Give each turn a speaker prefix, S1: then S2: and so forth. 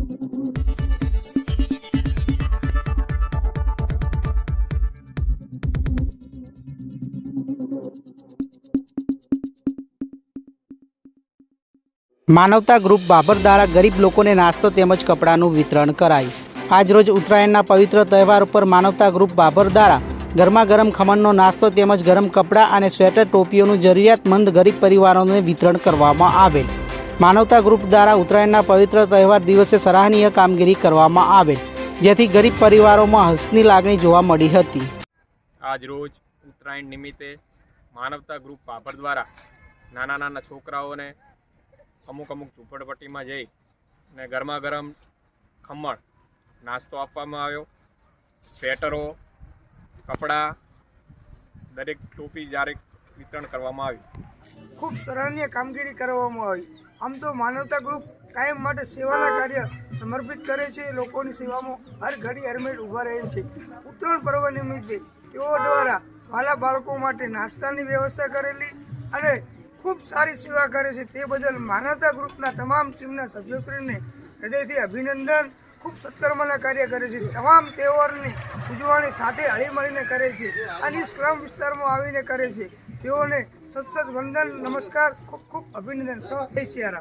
S1: માનવતા ગ્રુપ બાબર દ્વારા ગરીબ લોકોને નાસ્તો તેમજ કપડાનું વિતરણ કરાયું। આજરોજ ઉત્તરાયણના પવિત્ર તહેવાર ઉપર માનવતા ગ્રુપ બાબર દ્વારા ગરમા ગરમ ખમણનો નાસ્તો તેમજ ગરમ કપડાં અને સ્વેટર ટોપીઓનું જરૂરિયાતમંદ ગરીબ પરિવારોને વિતરણ કરવામાં આવેલ। માનવતા ગ્રુપ દ્વારા ઉત્તરાયણના પવિત્ર તહેવાર દિવસે સરાહનીય કામગીરી કરવામાં આવેલ, જેથી ગરીબ પરિવારોમાં હર્ષની લાગણી જોવા મળી હતી।
S2: આજરોજ ઉત્તરાયણ નિમિત્તે માનવતા ગ્રુપ બાબર દ્વારા નાના છોકરાઓને અમુક ઝૂંપડપટ્ટીમાં જઈ અને ગરમા ગરમ ખમણ નાસ્તો આપવામાં આવ્યો। સ્વેટરો, કપડાં, દરેક ટોપી વિતરણ કરવામાં આવ્યું।
S3: ખૂબ સરાહનીય કામગીરી કરવામાં આવી। આમ તો માનવતા ગ્રુપ કાયમ માટે સેવાના કાર્ય સમર્પિત કરે છે, લોકોની સેવામાં હર ઘડી હરમેળ ઊભા રહે છે। ઉત્તરાયણ પર્વ નિમિત્તે તેઓ દ્વારા વાલા બાળકો માટે નાસ્તાની વ્યવસ્થા કરેલી અને ખૂબ સારી સેવા કરે છે, તે બદલ માનવતા ગ્રુપના તમામ ટીમના સભ્યોશ્રીને હૃદયથી અભિનંદન। ખૂબ સત્કર્મના કાર્ય કરે છે, તમામ તહેવારોની ઉજવણી સાથે હળીમળીને કરે છે અને સ્લમ વિસ્તારમાં આવીને કરે છે। તેઓને સત વંદન, નમસ્કાર, ખૂબ અભિનંદન। જય સિયારામ।